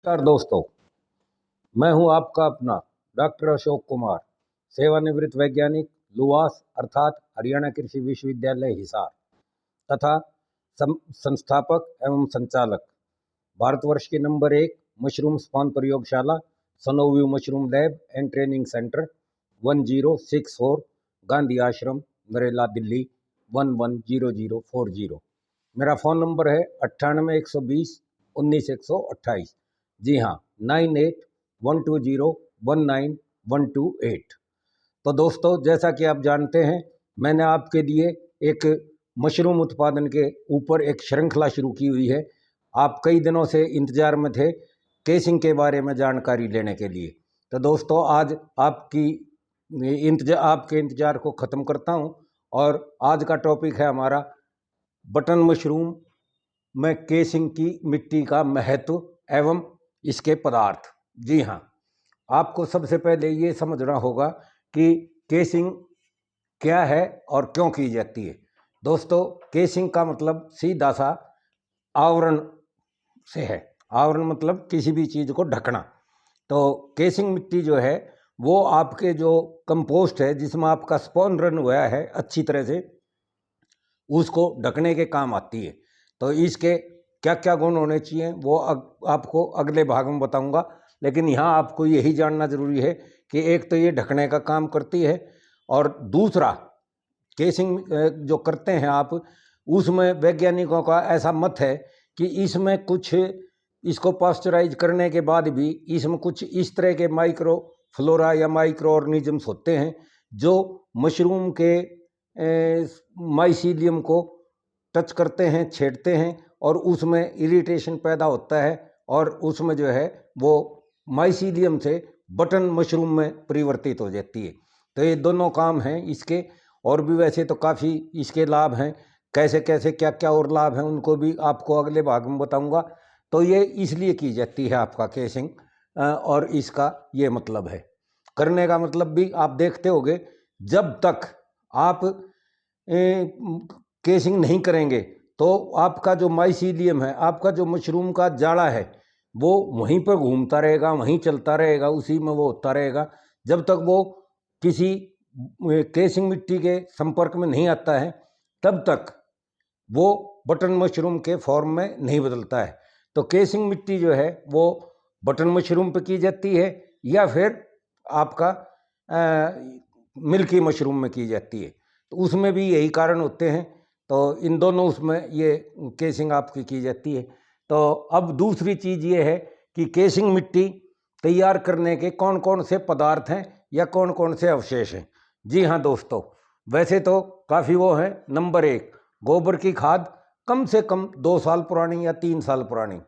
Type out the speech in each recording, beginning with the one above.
नमस्कार दोस्तों, मैं हूं आपका अपना डॉक्टर अशोक कुमार, सेवानिवृत्त वैज्ञानिक, लुवास अर्थात हरियाणा कृषि विश्वविद्यालय हिसार तथा संस्थापक एवं संचालक भारतवर्ष के नंबर 1 मशरूम स्पॉन प्रयोगशाला सनोव्यू mushroom lab and training centre 1064 Gandhi Ashram Narela Delhi 110040। मेरा फ़ोन नंबर है 98 120 19 128। जी हाँ, 98 120 19128। तो दोस्तों, जैसा कि आप जानते हैं, मैंने आपके लिए एक मशरूम उत्पादन के ऊपर एक श्रृंखला शुरू की हुई है। आप कई दिनों से इंतज़ार में थे केसिंग के बारे में जानकारी लेने के लिए। तो दोस्तों, आज आपके इंतज़ार को ख़त्म करता हूं और आज का टॉपिक है हमारा बटन मशरूम में केसिंग की मिट्टी का महत्व एवं इसके पदार्थ। जी हाँ, आपको सबसे पहले ये समझना होगा कि केसिंग क्या है और क्यों की जाती है। दोस्तों, केसिंग का मतलब सीधा सा आवरण से है। आवरण मतलब किसी भी चीज़ को ढकना। तो केसिंग मिट्टी जो है वो आपके जो कंपोस्ट है जिसमें आपका स्पॉन रन हुआ है अच्छी तरह से, उसको ढकने के काम आती है। तो इसके क्या क्या गुण होने चाहिए वो आपको अगले भाग में बताऊंगा, लेकिन यहाँ आपको यही जानना जरूरी है कि एक तो ये ढकने का काम करती है और दूसरा केसिंग जो करते हैं आप, उसमें वैज्ञानिकों का ऐसा मत है कि इसमें कुछ इसको पास्चराइज करने के बाद भी इसमें कुछ इस तरह के माइक्रो फ्लोरा या माइक्रो ऑर्गेनिजम्स होते हैं जो मशरूम के माइसीलियम को टच करते हैं, छेड़ते हैं और उसमें इरिटेशन पैदा होता है और उसमें जो है वो माइसीलियम से बटन मशरूम में परिवर्तित हो जाती है। तो ये दोनों काम हैं इसके, और भी वैसे तो काफ़ी इसके लाभ हैं। कैसे कैसे क्या क्या और लाभ हैं उनको भी आपको अगले भाग में बताऊंगा। तो ये इसलिए की जाती है आपका केसिंग, और इसका ये मतलब है, करने का मतलब भी आप देखते होंगे, जब तक आप केसिंग नहीं करेंगे तो आपका जो माइसीलियम है, आपका जो मशरूम का जाड़ा है, वो वहीं पर घूमता रहेगा, वहीं चलता रहेगा, उसी में वो होता रहेगा। जब तक वो किसी केसिंग मिट्टी के संपर्क में नहीं आता है तब तक वो बटन मशरूम के फॉर्म में नहीं बदलता है। तो केसिंग मिट्टी जो है वो बटन मशरूम पे की जाती है या फिर आपका मिल्की मशरूम में की जाती है। तो उसमें भी यही कारण होते हैं। तो इन दोनों उसमें ये केसिंग आपकी की जाती है। तो अब दूसरी चीज़ ये है कि केसिंग मिट्टी तैयार करने के कौन कौन से पदार्थ हैं या कौन कौन से अवशेष हैं। जी हाँ दोस्तों, वैसे तो काफ़ी वो हैं। नंबर 1, गोबर की खाद, कम से कम 2 साल पुरानी या 3 साल पुरानी।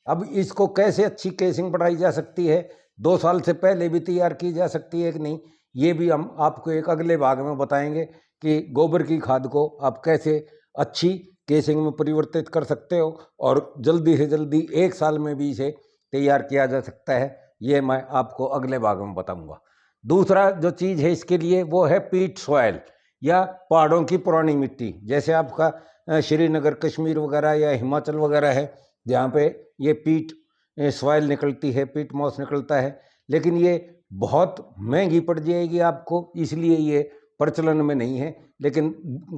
अब इसको कैसे अच्छी केसिंग बनाई जा सकती है, 2 साल से पहले भी तैयार की जा सकती है कि नहीं, ये भी हम आपको एक अगले भाग में बताएंगे कि गोबर की खाद को आप कैसे अच्छी केसिंग में परिवर्तित कर सकते हो और जल्दी से जल्दी 1 साल में भी इसे तैयार किया जा सकता है। ये मैं आपको अगले भाग में बताऊंगा। दूसरा जो चीज़ है इसके लिए वो है पीट सॉयल या पहाड़ों की पुरानी मिट्टी। जैसे आपका श्रीनगर कश्मीर वगैरह या हिमाचल वगैरह है जहाँ पे ये पीट सॉयल निकलती है, पीट मॉस निकलता है, लेकिन ये बहुत महंगी पड़ जाएगी आपको, इसलिए ये प्रचलन में नहीं है। लेकिन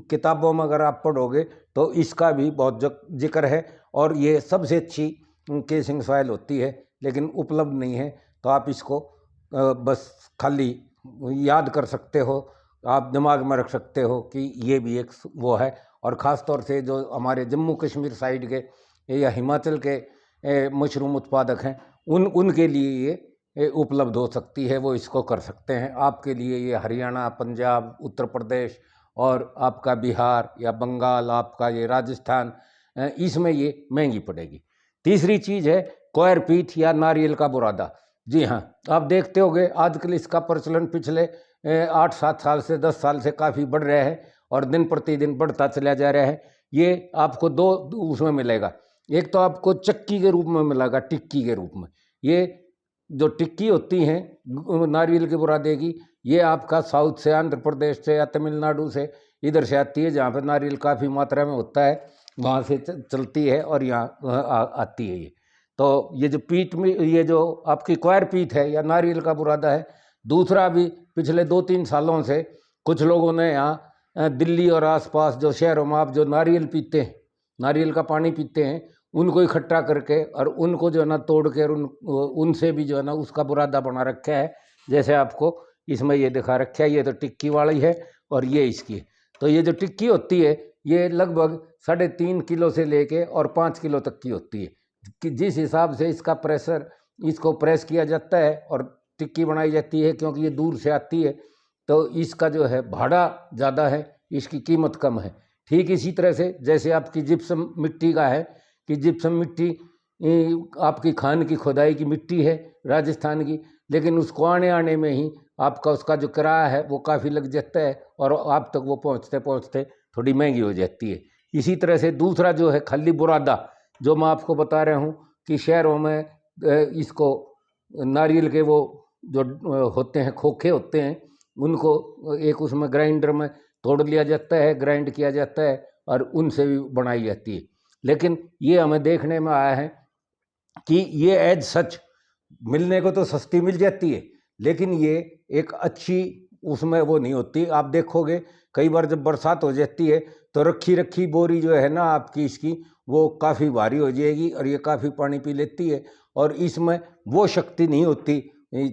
किताबों में अगर आप पढ़ोगे तो इसका भी बहुत जिक्र है और ये सबसे अच्छी केसिंग सॉयल होती है, लेकिन उपलब्ध नहीं है। तो आप इसको बस खाली याद कर सकते हो, आप दिमाग में रख सकते हो कि ये भी एक वो है। और ख़ास तौर से जो हमारे जम्मू कश्मीर साइड के या हिमाचल के मशरूम उत्पादक हैं उनके लिए ये उपलब्ध हो सकती है, वो इसको कर सकते हैं। आपके लिए ये हरियाणा, पंजाब, उत्तर प्रदेश और आपका बिहार या बंगाल, आपका ये राजस्थान, इसमें ये महंगी पड़ेगी। तीसरी चीज़ है कोयर पीट या नारियल का बुरादा। जी हाँ, आप देखते होंगे आजकल इसका प्रचलन पिछले 8-7 साल से 10 साल से काफ़ी बढ़ रहा है और दिन प्रतिदिन बढ़ता चला जा रहा है। ये आपको दो उसमें मिलेगा, एक तो आपको चक्की के रूप में मिलेगा, टिक्की के रूप में। ये जो टिक्की होती हैं नारियल के बुरादे की, ये आपका साउथ से, आंध्र प्रदेश से या तमिलनाडु से इधर से आती है, जहाँ पर नारियल काफ़ी मात्रा में होता है, वहाँ से चलती है और यहाँ आती है ये। तो ये जो पीठ में, ये जो आपकी क्वायर पीठ है या नारियल का बुरादा है। दूसरा भी पिछले 2-3 सालों से कुछ लोगों ने यहाँ दिल्ली और आसपास जो शहरों में आप जो नारियल पीते हैं, नारियल का पानी पीते हैं, उनको इकट्ठा करके और उनको जो है ना तोड़ के उनसे भी जो है ना उसका बुरादा बना रखा है। जैसे आपको इसमें ये दिखा रखा है, ये तो टिक्की वाली है और ये इसकी। तो ये जो टिक्की होती है ये लगभग 3.5 किलो से लेके और 5 किलो तक की होती है, कि जिस हिसाब से इसका प्रेशर, इसको प्रेस किया जाता है और टिक्की बनाई जाती है, क्योंकि ये दूर से आती है तो इसका जो है भाड़ा ज़्यादा है, इसकी कीमत कम है। ठीक इसी तरह से जैसे आपकी जिप्सम मिट्टी का है कि जिप्सम मिट्टी आपकी खान की खुदाई की मिट्टी है राजस्थान की, लेकिन उसको आने में ही आपका उसका जो किराया है वो काफ़ी लग जाता है और आप तक वो पहुँचते पहुँचते थोड़ी महंगी हो जाती है। इसी तरह से दूसरा जो है खली बुरादा, जो मैं आपको बता रहा हूँ कि शहरों में इसको नारियल के वो जो होते हैं खोखे होते हैं, उनको एक उसमें ग्राइंडर में तोड़ लिया जाता है, ग्राइंड किया जाता है और उनसे भी बनाई जाती है। लेकिन ये हमें देखने में आया है कि ये एज सच मिलने को तो सस्ती मिल जाती है, लेकिन ये एक अच्छी उसमें वो नहीं होती। आप देखोगे कई बार जब बरसात हो जाती है तो रखी रखी बोरी जो है ना आपकी इसकी, वो काफ़ी भारी हो जाएगी और ये काफ़ी पानी पी लेती है और इसमें वो शक्ति नहीं होती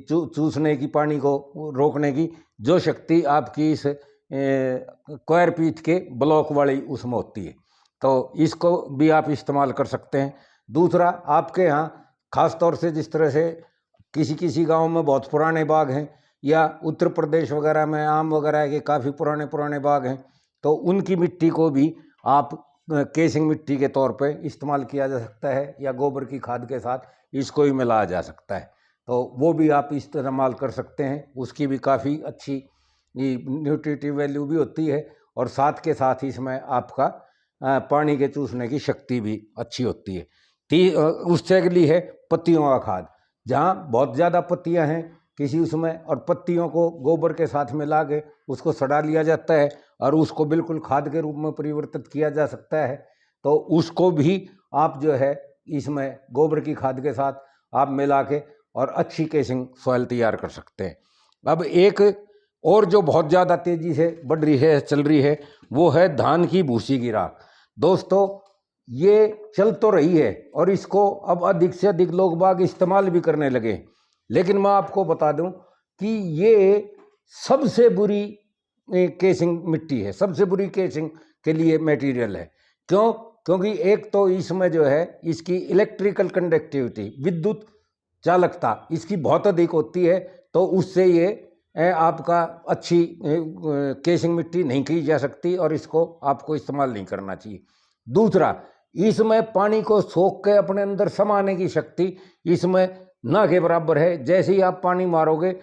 चूसने की, पानी को रोकने की, जो शक्ति आपकी इस क्वायर पीठ के ब्लॉक वाली उसमें होती है। तो इसको भी आप इस्तेमाल कर सकते हैं। दूसरा, आपके यहाँ ख़ास तौर से जिस तरह से किसी किसी गांव में बहुत पुराने बाग हैं या उत्तर प्रदेश वगैरह में आम वगैरह के काफ़ी पुराने पुराने बाग हैं, तो उनकी मिट्टी को भी आप केसिंग मिट्टी के तौर पे इस्तेमाल किया जा सकता है या गोबर की खाद के साथ इसको भी मिलाया जा सकता है, तो वो भी आप इस्तेमाल कर सकते हैं। उसकी भी काफ़ी अच्छी न्यूट्रिटिव वैल्यू भी होती है और साथ के साथ इसमें आपका पानी के चूसने की शक्ति भी अच्छी होती है। उससे अगली है पत्तियों का खाद। जहाँ बहुत ज़्यादा पत्तियाँ हैं किसी उसमें और पत्तियों को गोबर के साथ मिला के उसको सड़ा लिया जाता है और उसको बिल्कुल खाद के रूप में परिवर्तित किया जा सकता है, तो उसको भी आप जो है इसमें गोबर की खाद के साथ आप मिला के और अच्छी केसिंग सॉइल तैयार कर सकते हैं। अब एक और जो बहुत ज़्यादा तेज़ी से बढ़ रही है, चल रही है, वो है धान की भूसी की राख। दोस्तों, ये चल तो रही है और इसको अब अधिक से अधिक लोग बाग इस्तेमाल भी करने लगे, लेकिन मैं आपको बता दूं कि ये सबसे बुरी केसिंग मिट्टी है, सबसे बुरी केसिंग के लिए मटेरियल है। क्यों? क्योंकि एक तो इसमें जो है इसकी इलेक्ट्रिकल कंडक्टिविटी, विद्युत चालकता इसकी बहुत अधिक होती है, तो उससे ये आपका अच्छी केसिंग मिट्टी नहीं की जा सकती और इसको आपको इस्तेमाल नहीं करना चाहिए। दूसरा, इसमें पानी को सोख के अपने अंदर समाने की शक्ति इसमें ना के बराबर है। जैसे ही आप पानी मारोगे,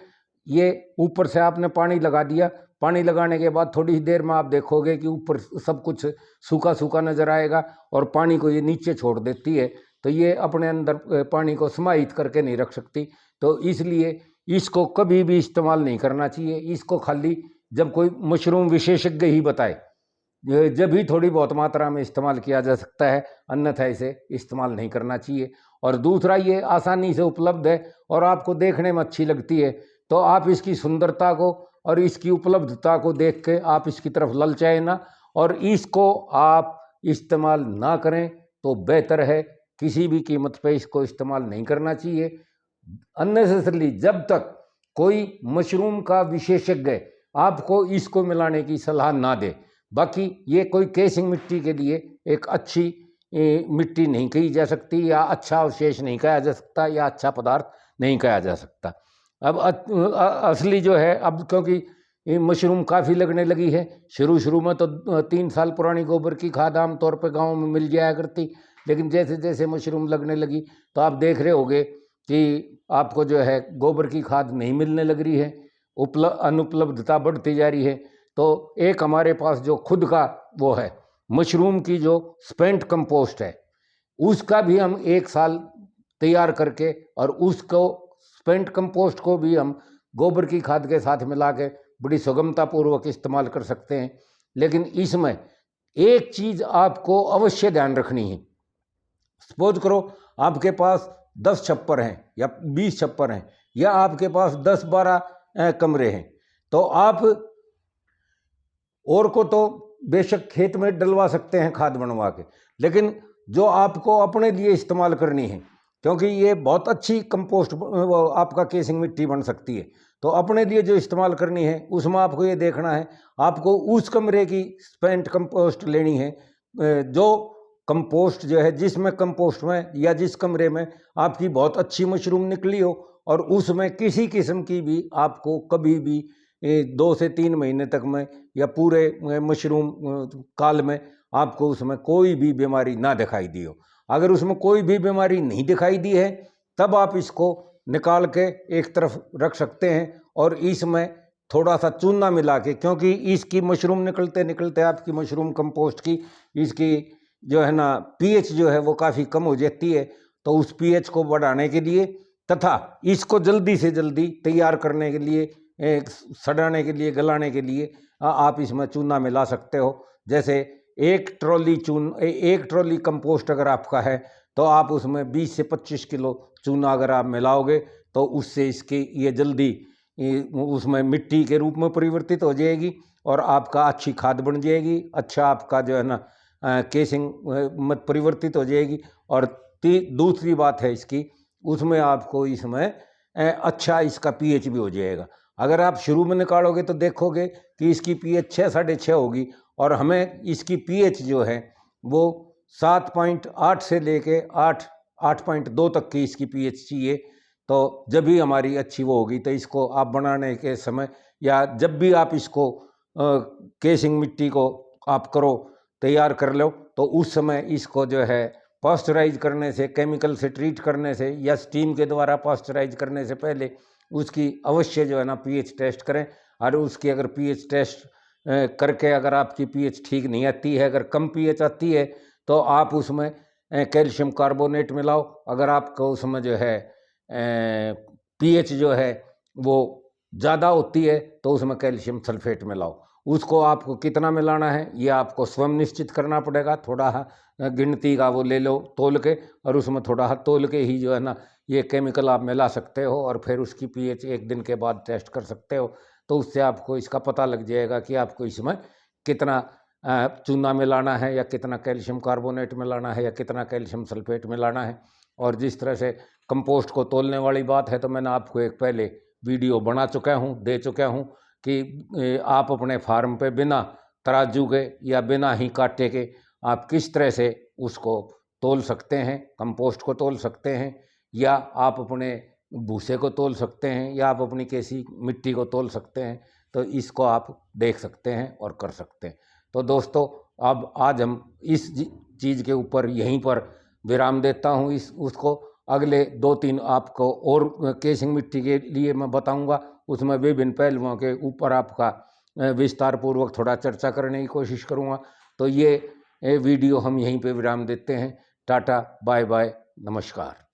ये ऊपर से आपने पानी लगा दिया, पानी लगाने के बाद थोड़ी ही देर में आप देखोगे कि ऊपर सब कुछ सूखा सूखा नजर आएगा और पानी को ये नीचे छोड़ देती है, तो ये अपने अंदर पानी को समाहित करके नहीं रख सकती। तो इसलिए इसको कभी भी इस्तेमाल नहीं करना चाहिए। इसको खाली जब कोई मशरूम विशेषज्ञ ही बताए जब ही थोड़ी बहुत मात्रा में इस्तेमाल किया जा सकता है, अन्यथा इसे इस्तेमाल नहीं करना चाहिए। और दूसरा, ये आसानी से उपलब्ध है और आपको देखने में अच्छी लगती है, तो आप इसकी सुंदरता को और इसकी उपलब्धता को देख के आप इसकी तरफ ललचाए ना और इसको आप इस्तेमाल ना करें तो बेहतर है। किसी भी कीमत पे इसको इस्तेमाल नहीं करना चाहिए अननेसेसरली, जब तक कोई मशरूम का विशेषज्ञ आपको इसको मिलाने की सलाह ना दे। बाकी ये कोई केसिंग मिट्टी के लिए एक अच्छी मिट्टी नहीं कही जा सकती या अच्छा अवशेष नहीं कहा जा सकता या अच्छा पदार्थ नहीं कहा जा सकता। अब असली जो है, अब क्योंकि ये मशरूम काफ़ी लगने लगी है, शुरू में तो 3 साल पुरानी गोबर की खाद आम तौर पर गाँव में मिल जाया करती, लेकिन जैसे जैसे मशरूम लगने लगी तो आप देख रहे होगे कि आपको जो है गोबर की खाद नहीं मिलने लग रही है, अनुपलब्धता बढ़ती जा रही है। तो एक हमारे पास जो खुद का वो है मशरूम की जो स्पेंट कंपोस्ट है, उसका भी हम 1 साल तैयार करके और उसको स्पेंट कंपोस्ट को भी हम गोबर की खाद के साथ मिला के बड़ी सुगमता पूर्वक इस्तेमाल कर सकते हैं। लेकिन इसमें एक चीज़ आपको अवश्य ध्यान रखनी है, सपोज करो आपके पास 10 छप्पर हैं या 20 छप्पर हैं या आपके पास 10-12 कमरे हैं, तो आप और को तो बेशक खेत में डलवा सकते हैं खाद बनवा के, लेकिन जो आपको अपने लिए इस्तेमाल करनी है, क्योंकि ये बहुत अच्छी कंपोस्ट आपका केसिंग मिट्टी बन सकती है, तो अपने लिए जो इस्तेमाल करनी है उसमें आपको ये देखना है, आपको उस कमरे की स्पेंट कंपोस्ट लेनी है जो कंपोस्ट जो है, जिसमें कंपोस्ट में या जिस कमरे में आपकी बहुत अच्छी मशरूम निकली हो और उसमें किसी किस्म की भी आपको कभी भी 2 से 3 महीने तक में या पूरे मशरूम काल में आपको उसमें कोई भी बीमारी ना दिखाई दी हो। अगर उसमें कोई भी बीमारी नहीं दिखाई दी है तब आप इसको निकाल के एक तरफ रख सकते हैं और इसमें थोड़ा सा चूना मिला के, क्योंकि इसकी मशरूम निकलते निकलते आपकी मशरूम कंपोस्ट की इसकी जो है ना पीएच जो है वो काफ़ी कम हो जाती है, तो उस पीएच को बढ़ाने के लिए तथा इसको जल्दी से जल्दी तैयार करने के लिए, सड़ाने के लिए, गलाने के लिए आप इसमें चूना मिला सकते हो। जैसे एक ट्रॉली कंपोस्ट अगर आपका है तो आप उसमें 20 से 25 किलो चूना अगर आप मिलाओगे तो उससे इसकी ये जल्दी उसमें मिट्टी के रूप में परिवर्तित हो जाएगी और आपका अच्छी खाद बन जाएगी, अच्छा आपका जो है ना केसिंग में परिवर्तित हो जाएगी। और दूसरी बात है इसकी, उसमें आपको इसमें अच्छा इसका पीएच भी हो जाएगा। अगर आप शुरू में निकालोगे तो देखोगे कि इसकी पीएच 6-6.5 होगी और हमें इसकी पीएच जो है वो 7.8 से लेके 8.2 तक की इसकी पीएच चाहिए। तो जब भी हमारी अच्छी वो होगी तो इसको आप बनाने के समय या जब भी आप इसको केसिंग मिट्टी को आप करो, तैयार कर लो, तो उस समय इसको जो है पास्चराइज करने से, केमिकल से ट्रीट करने से या स्टीम के द्वारा पास्चराइज करने से पहले उसकी अवश्य जो है ना पीएच टेस्ट करें। और उसकी अगर पीएच टेस्ट करके अगर आपकी पीएच ठीक नहीं आती है, अगर कम पीएच आती है तो आप उसमें कैल्शियम कार्बोनेट मिलाओ। अगर आपको उसमें जो है पीएच जो है वो ज़्यादा होती है तो उसमें कैल्शियम सल्फेट मिलाओ। उसको आपको कितना मिलाना है ये आपको स्वयं निश्चित करना पड़ेगा। थोड़ा गिनती का वो ले लो तोल के, और उसमें थोड़ा तोल के ही जो है ना ये केमिकल आप मिला सकते हो और फिर उसकी पीएच 1 दिन के बाद टेस्ट कर सकते हो। तो उससे आपको इसका पता लग जाएगा कि आपको इसमें कितना चूना मिलाना है या कितना कैल्शियम कार्बोनेट मिलाना है या कितना कैल्शियम सल्फेट मिलाना है। और जिस तरह से कंपोस्ट को तोलने वाली बात है तो मैंने आपको एक पहले वीडियो बना चुका हूँ, दे चुका हूँ कि आप अपने फार्म पे बिना तराजू के या बिना ही कांटे के आप किस तरह से उसको तोल सकते हैं, कंपोस्ट को तोल सकते हैं, या आप अपने भूसे को तोल सकते हैं, या आप अपनी कैसी मिट्टी को तोल सकते हैं। तो इसको आप देख सकते हैं और कर सकते हैं। तो दोस्तों अब आज हम इस चीज़ के ऊपर यहीं पर विराम देता हूँ। उसको अगले 2-3 आपको और केसिंग मिट्टी के लिए मैं बताऊंगा, उसमें विभिन्न पहलुओं के ऊपर आपका विस्तार पूर्वक थोड़ा चर्चा करने की कोशिश करूंगा। तो ये वीडियो हम यहीं पे विराम देते हैं। टाटा, बाय बाय, नमस्कार।